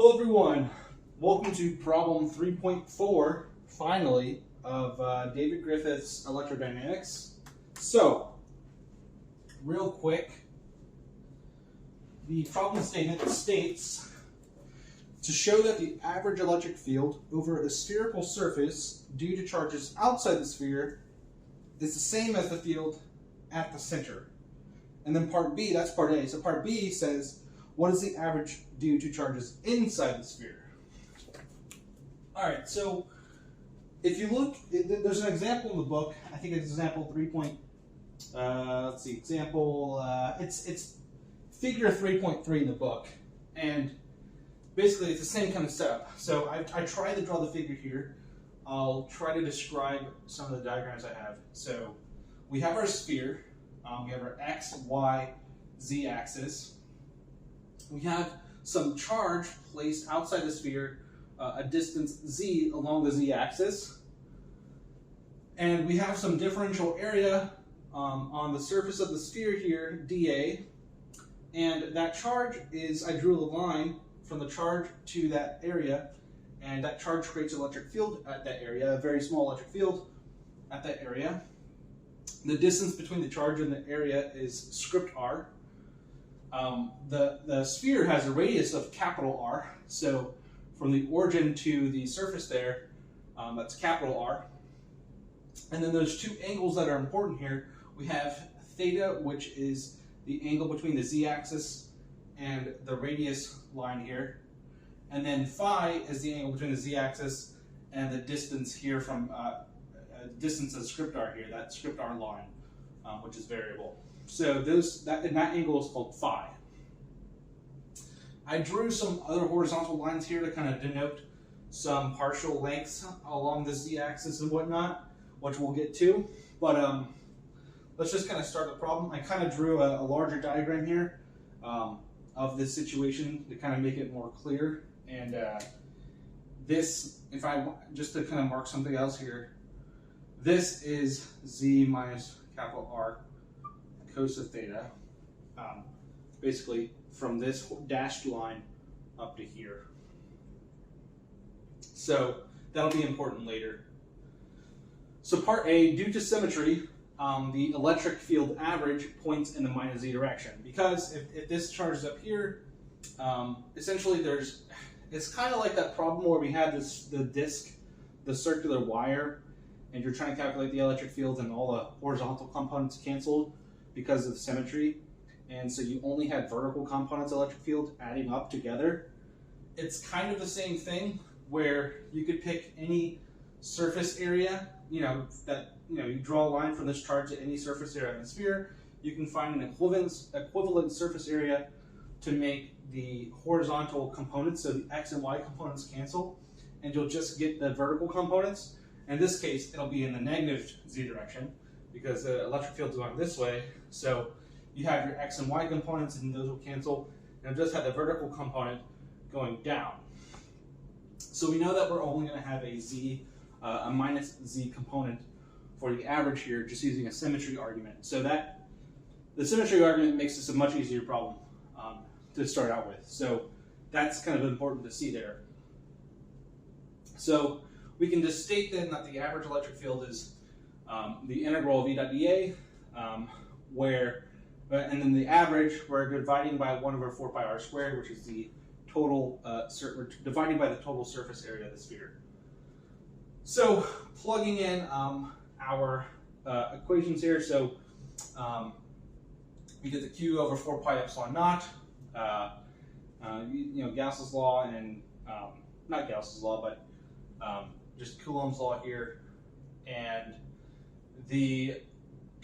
Hello everyone, welcome to problem 3.4, finally, of David Griffiths Electrodynamics. So, real quick, the problem statement states, to show that the average electric field over a spherical surface due to charges outside the sphere is the same as the field at the center. And then part B, that's part A. So part B says, what is the average due to charges inside the sphere? All right, so if you look, there's an example in the book. I think it's example 3. Let's see, example. It's figure 3.3 in the book, and basically it's the same kind of setup. So I tried to draw the figure here. I'll try to describe some of the diagrams I have. So we have our sphere. We have our x, y, z axis. We have some charge placed outside the sphere, a distance z along the z-axis. And we have some differential area on the surface of the sphere here, dA. And that charge is, I drew a line from the charge to that area, and that charge creates an electric field at that area, a very small electric field at that area. The distance between the charge and the area is script r. The sphere has a radius of capital R, so from the origin to the surface there, that's capital R. And then there's two angles that are important here. We have theta, which is the angle between the z-axis and the radius line here. And then phi is the angle between the z-axis and the distance here from distance of script r here, that script r line, which is variable. So that angle is called phi. I drew some other horizontal lines here to kind of denote some partial lengths along the z-axis and whatnot, which we'll get to. But let's just kind of start the problem. I kind of drew a larger diagram here of this situation to kind of make it more clear. And this, if I just to kind of mark something else here, this is z minus capital R cos of theta, basically from this dashed line up to here. So that'll be important later. So part A, due to symmetry, the electric field average points in the minus z direction. Because if this charge is up here, essentially it's kind of like that problem where we have the disk, the circular wire, and you're trying to calculate the electric field and all the horizontal components canceled because of symmetry. And so you only had vertical components of electric field adding up together. It's kind of the same thing where you could pick any surface area, you draw a line from this charge to any surface area in the sphere. You can find an equivalent surface area to make the horizontal components, so the x and y components cancel, and you'll just get the vertical components. In this case, it'll be in the negative z direction because the electric field's going this way. So you have your x and y components, and those will cancel, and just have the vertical component going down. So we know that we're only going to have a minus z component for the average here, just using a symmetry argument. So that the symmetry argument makes this a much easier problem to start out with. So that's kind of important to see there. So we can just state then that the average electric field is the integral of E dot dA, and then the average, we're dividing by 1 over 4 pi r squared, which is the total, we're dividing by the total surface area of the sphere. So plugging in our equations here, so we get the Q over 4 pi epsilon naught, Gauss's law, and not Gauss's law, but just Coulomb's law here, and the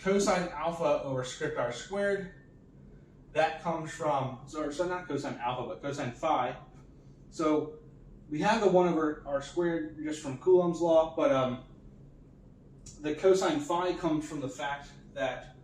cosine alpha over script r squared, that comes from, so not cosine alpha, but cosine phi. So we have the 1 over r squared just from Coulomb's law, but the cosine phi comes from the fact that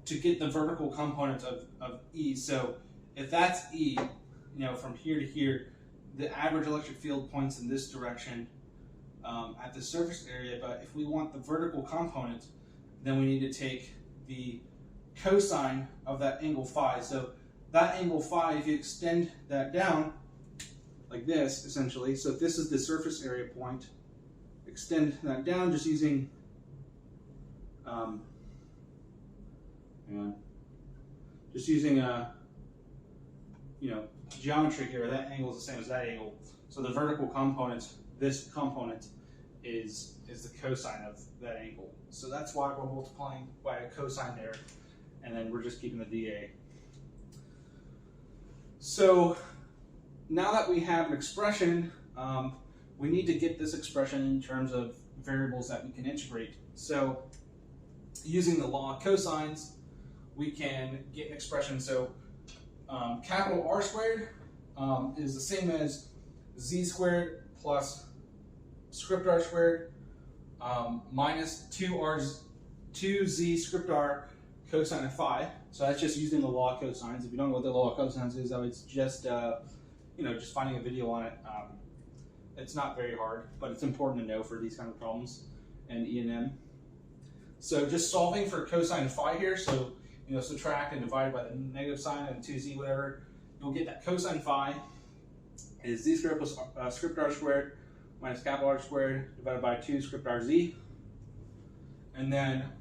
to get the vertical component of E, so if that's E, from here to here, the average electric field points in this direction at the surface area, but if we want the vertical component, then we need to take the cosine of that angle phi. So that angle phi, if you extend that down, like this, essentially. So if this is the surface area point, extend that down just using geometry here. That angle is the same as that angle. So the vertical component, this component, is the cosine of that angle. So that's why we're multiplying by a cosine there, and then we're just keeping the dA. So now that we have an expression, we need to get this expression in terms of variables that we can integrate. So using the law of cosines, we can get an expression. So capital R squared is the same as z squared plus script r squared minus 2z script r cosine of phi. So that's just using the law of cosines. If you don't know what the law of cosines is, it's just just finding a video on it. It's not very hard, but it's important to know for these kind of problems and E and M. So just solving for cosine phi here. So subtract and divide by the negative sign and 2z whatever. You'll get that cosine phi is z squared plus script r squared minus capital R squared divided by 2 script r z. And then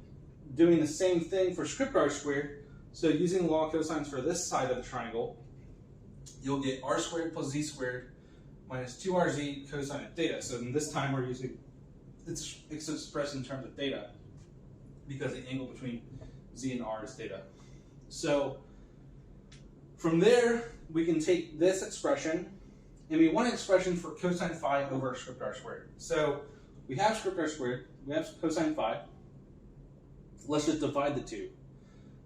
doing the same thing for script r squared. So using the law of cosines for this side of the triangle, you'll get r squared plus z squared minus 2rz cosine of theta. So in this time we're using, it's expressed in terms of theta because the angle between z and r is theta. So from there, we can take this expression, and we want an expression for cosine phi over script r squared. So we have script r squared, we have cosine phi. Let's just divide the two.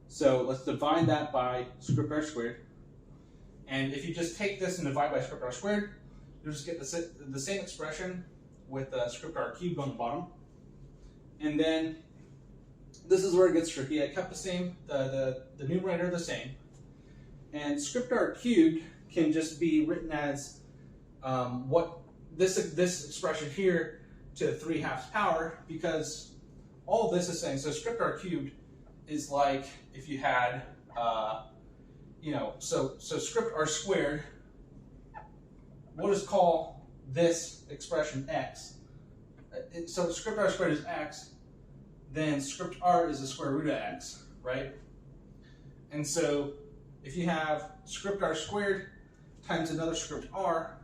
So let's divide that by script r squared. And if you just take this and divide by script r squared, you'll just get the same expression with script r cubed on the bottom. And then this is where it gets tricky. I kept the same, the numerator the same. And script r cubed can just be written as what this expression here to the 3/2 power, because all this is saying, so script r cubed is like if you had, so script r squared, we'll just call this expression x. So script r squared is x, then script r is the square root of x, right? And so if you have script r squared times another script r,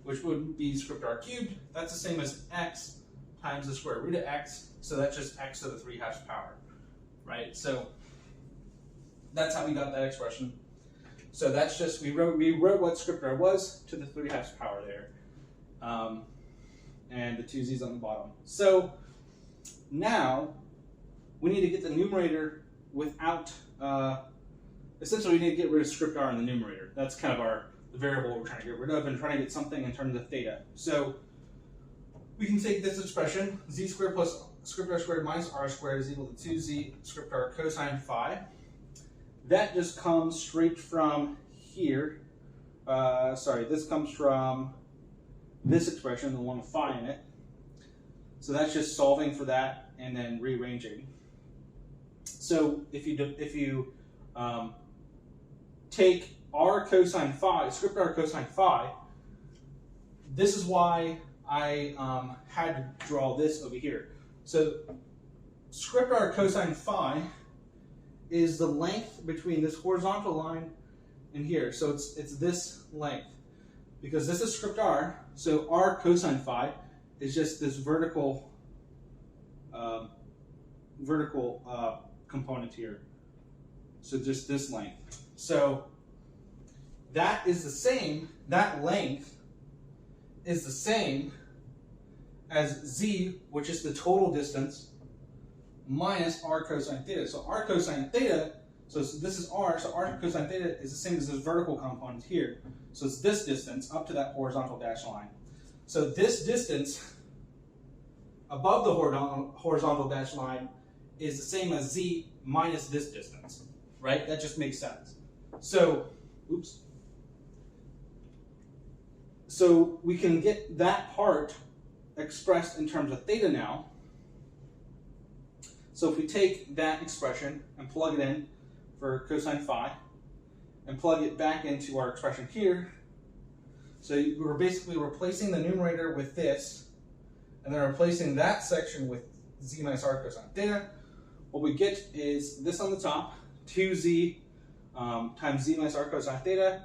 which would be script r cubed, that's the same as x times the square root of x, so that's just x to the 3/2 power, right? So that's how we got that expression. So that's just, we wrote what script r was to the 3/2 power there, and the 2 z's on the bottom. So now we need to get the numerator without, essentially we need to get rid of script r in the numerator. That's kind of the variable we're trying to get rid of and trying to get something in terms of theta. So we can take this expression, z squared plus script r squared minus r squared is equal to 2z script r cosine phi. That just comes straight from here. This comes from this expression, the one with phi in it. So that's just solving for that and then rearranging. So if you take r cosine phi, script r cosine phi, this is why I had to draw this over here. So script r cosine phi is the length between this horizontal line and here. So it's this length, because this is script r. So r cosine phi is just this vertical component here. So just this length. So that is the same. That length is the same as z, which is the total distance, minus r cosine theta. So r cosine theta, so this is r, so r cosine theta is the same as this vertical component here. So it's this distance up to that horizontal dashed line. So this distance above the horizontal dashed line is the same as z minus this distance, right? That just makes sense. So, oops. So we can get that part expressed in terms of theta now. So if we take that expression and plug it in for cosine phi and plug it back into our expression here, So we're basically replacing the numerator with this, and then replacing that section with z minus r cosine theta. What we get is this on the top, 2z times z minus r cosine theta,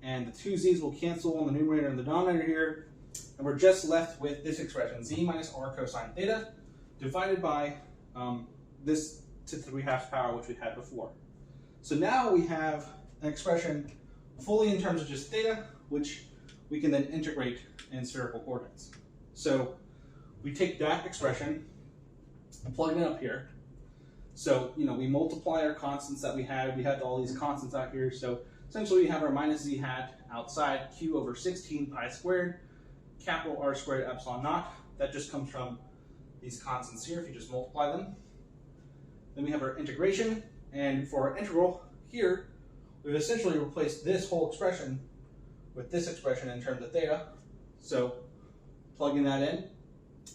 and the two z's will cancel on the numerator and the denominator here, and we're just left with this expression, z minus r cosine theta, divided by this to the 3/2 power, which we had before. So now we have an expression fully in terms of just theta, which we can then integrate in spherical coordinates. So we take that expression and plug it up here. So, we multiply our constants that we had. We had all these constants out here. So essentially we have our minus z hat outside, q over 16 pi squared, capital R squared epsilon naught. That just comes from these constants here if you just multiply them. Then we have our integration, and for our integral here, we've essentially replaced this whole expression with this expression in terms of theta. So plugging that in,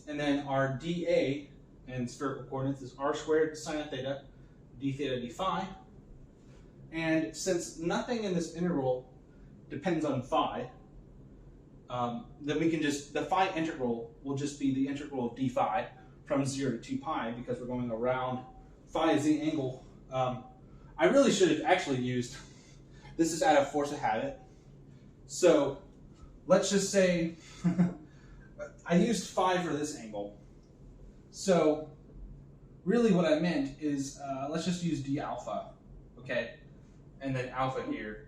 and then our dA in spherical coordinates is r squared sine of theta, d theta d phi. And since nothing in this integral depends on phi, then we can just, the phi integral will just be the integral of d phi from 0 to 2 pi, because we're going around phi is the angle. I really should have actually used, this is out of force of habit. So let's just say I used phi for this angle. So really what I meant is, let's just use d alpha, okay? And then alpha here.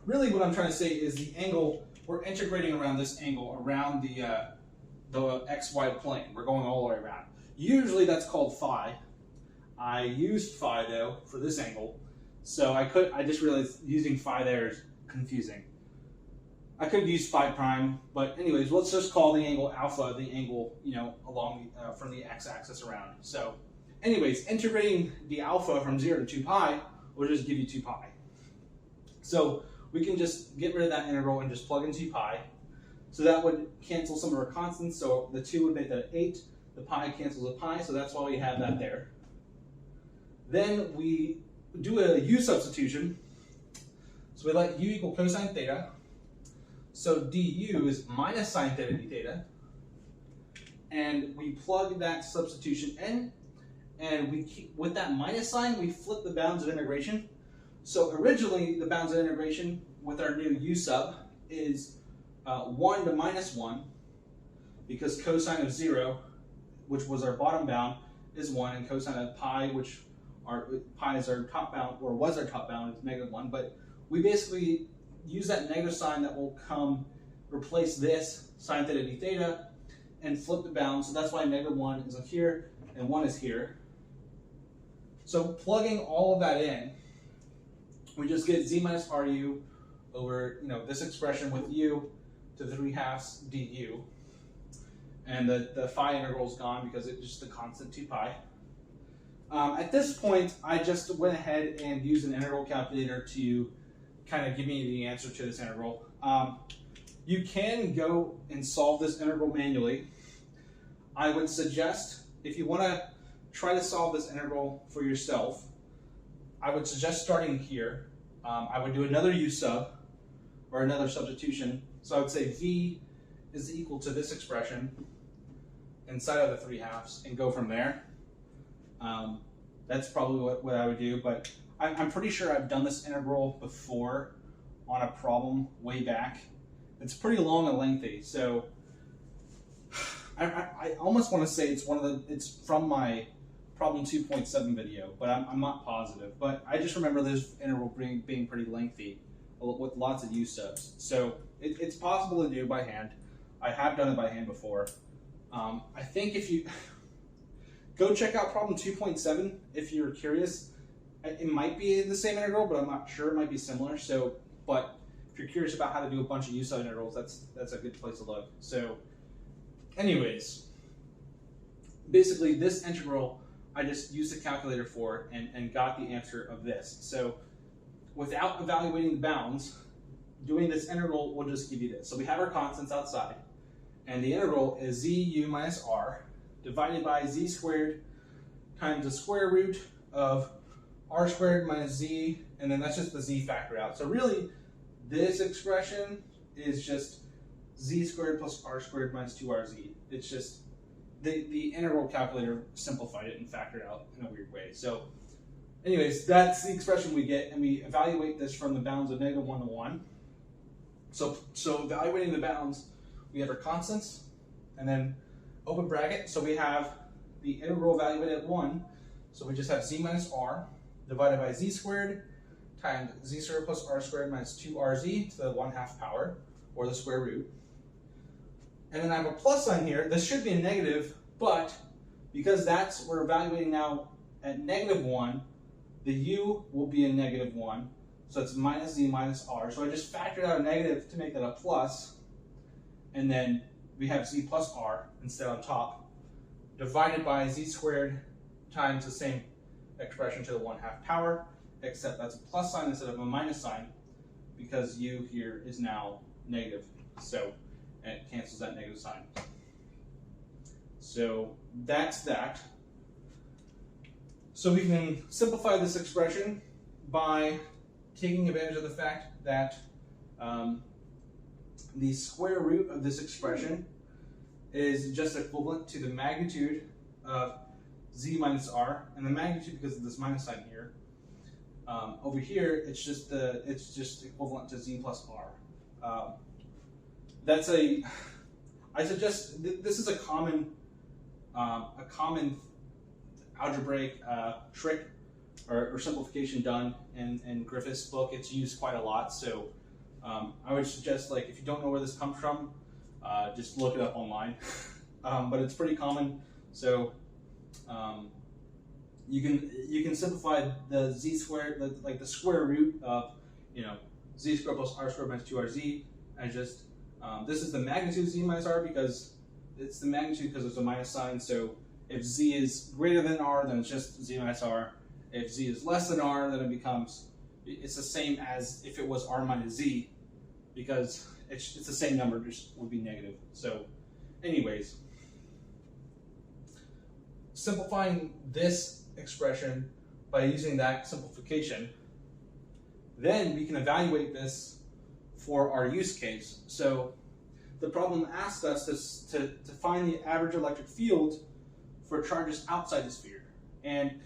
Really what I'm trying to say is the angle, we're integrating around this angle, around the xy plane. We're going all the way around. Usually that's called phi. I used phi though for this angle. So I just realized using phi there is confusing. I could use phi prime, but anyways, let's just call the angle alpha the angle, along from the x-axis around. So anyways, integrating the alpha from 0 to 2 pi will just give you 2 pi. So we can just get rid of that integral and just plug in 2 pi. So that would cancel some of our constants. So the 2 would make that 8. The pi cancels a pi, so that's why we have that there. Then we do a u substitution. So we let u equal cosine theta. So du is minus sine theta d theta. And we plug that substitution in, and we keep, with that minus sign, we flip the bounds of integration. So originally, the bounds of integration with our new u sub is 1 to minus 1, because cosine of 0, which was our bottom bound, is 1, and cosine of pi, which pi is our top bound, or was our top bound, is -1. But we basically use that negative sign that will come replace this sine theta d theta and flip the bounds. So that's why -1 is up here and 1 is here. So plugging all of that in, we just get z minus ru over this expression with u to the 3/2 du, and the phi integral is gone because it's just the constant 2 pi. At this point, I just went ahead and used an integral calculator to kind of give me the answer to this integral. You can go and solve this integral manually. I would suggest, if you want to try to solve this integral for yourself, I would suggest starting here. I would do another u sub, or another substitution. So I would say v is equal to this expression inside of the 3/2, and go from there. That's probably what I would do, but I'm pretty sure I've done this integral before on a problem way back. It's pretty long and lengthy, so I almost want to say it's from my problem 2.7 video, but I'm not positive. But I just remember this integral being pretty lengthy with lots of u subs. So it's possible to do by hand. I have done it by hand before. I think if you go check out problem 2.7 if you're curious. It might be the same integral, but I'm not sure. It might be similar. So, but if you're curious about how to do a bunch of u sub integrals, that's a good place to look. So, anyways, basically this integral I just used a calculator for and got the answer of this. So, without evaluating the bounds, doing this integral will just give you this. So we have our constants outside, and the integral is zu minus r divided by z squared times the square root of r squared minus z, and then that's just the z factor out. So really, this expression is just z squared plus r squared minus 2rz. It's just the integral calculator simplified it and factored it out in a weird way. So anyways, that's the expression we get, and we evaluate this from the bounds of -1 to 1. So evaluating the bounds, we have our constants, and then open bracket, so we have the integral evaluated at 1, so we just have z minus r divided by z squared times z squared plus r squared minus 2rz to the 1/2 power, or the square root. And then I have a plus sign here. This should be a negative, but because we're evaluating now at -1, the u will be a -1, so it's minus z minus r. So I just factored out a negative to make that a plus, and then we have z plus r instead on top, divided by z squared times the same expression to the 1/2 power, except that's a plus sign instead of a minus sign, because u here is now negative, so it cancels that negative sign. So that's that. So we can simplify this expression by taking advantage of the fact that the square root of this expression is just equivalent to the magnitude of z minus r, and the magnitude, because of this minus sign here, over here it's just equivalent to z plus r. I suggest this is a common algebraic trick or simplification done in Griffiths' book. It's used quite a lot, so I would suggest, like, if you don't know where this comes from, just look it up online. But it's pretty common, so you can simplify the z squared, like the square root of z squared plus r squared minus 2rz, and just this is the magnitude of z minus r, because it's the magnitude because there's a minus sign. So if z is greater than r, then it's just z minus r. If z is less than r, then it's the same as if it was r minus z, because it's the same number, just would be negative. So anyways, simplifying this expression by using that simplification, then we can evaluate this for our use case. So the problem asks us to find the average electric field for charges outside the sphere. And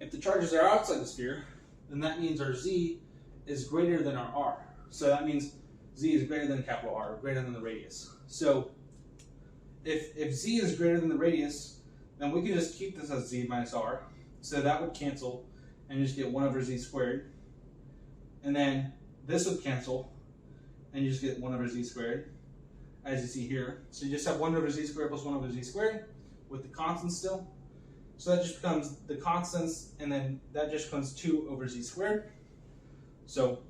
if the charges are outside the sphere, then that means our z is greater than our r. So that means z is greater than capital R, greater than the radius. So if z is greater than the radius, then we can just keep this as z minus r. So that would cancel, and you just get 1 over z squared. And then this would cancel, and you just get 1 over z squared, as you see here. So you just have 1 over z squared plus 1 over z squared with the constants still. So that just becomes the constants, and then that just becomes 2 over z squared. So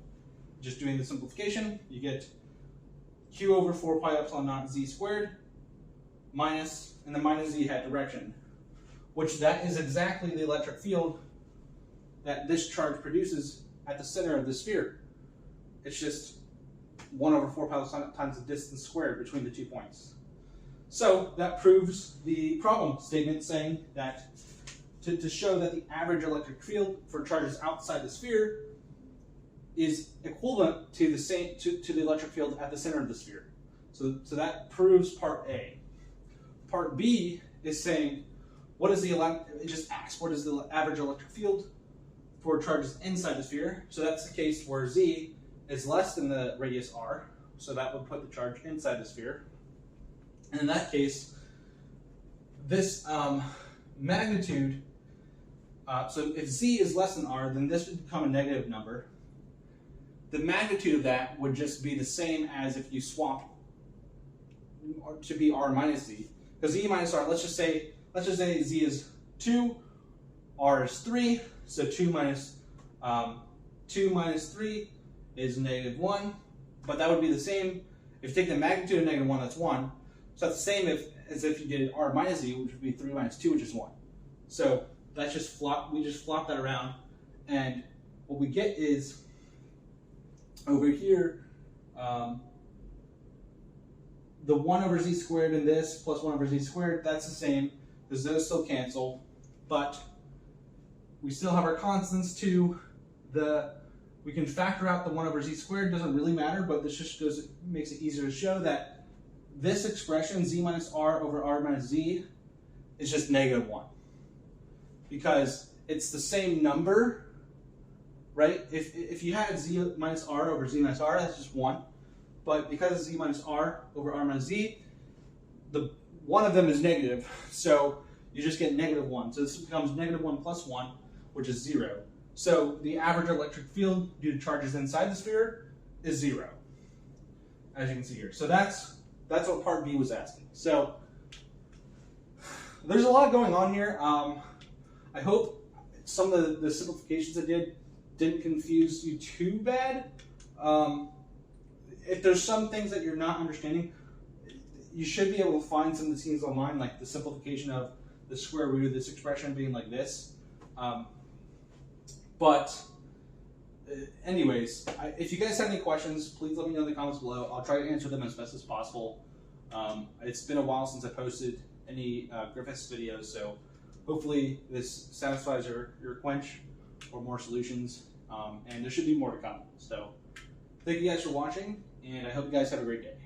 just doing the simplification, you get q over 4 pi epsilon naught z squared minus, and the minus z hat direction, which that is exactly the electric field that this charge produces at the center of the sphere. It's just 1 over 4 pi epsilon times the distance squared between the 2 points. So that proves the problem statement, saying that to show that the average electric field for charges outside the sphere is equivalent to the electric field at the center of the sphere. So that proves part A. Part B is saying, it just asks what is the average electric field for charges inside the sphere. So that's the case where z is less than the radius r, so that would put the charge inside the sphere. And in that case, this magnitude, so if z is less than r, then this would become a negative number. The magnitude of that would just be the same as if you swapped to be r minus z. Because z minus r, let's just say z is 2, r is 3, so 2 minus 3 is -1, but that would be the same. If you take the magnitude of -1, that's 1. So that's the same as if you did r minus z, which would be 3 minus 2, which is 1. So that's just we just flop that around, and what we get is, over here, the 1 over z squared and this plus 1 over z squared, that's the same, because those still cancel, but we still have our constants to the We can factor out the 1 over z squared, doesn't really matter, but this just makes it easier to show that this expression, z minus r over r minus z, is just -1. Because it's the same number, right? If you had z minus r over z minus r, that's just 1. But because it's z minus r over r minus z, one of them is negative. So you just get -1. So this becomes -1 plus 1, which is 0. So the average electric field due to charges inside the sphere is 0, as you can see here. So that's what part B was asking. So there's a lot going on here. I hope some of the simplifications I did didn't confuse you too bad. If there's some things that you're not understanding, you should be able to find some of the things online, like the simplification of the square root of this expression being like this. Anyways, if you guys have any questions, please let me know in the comments below. I'll try to answer them as best as possible. It's been a while since I posted any Griffiths videos, so hopefully this satisfies your quench or more solutions, and there should be more to come. So thank you guys for watching, and I hope you guys have a great day.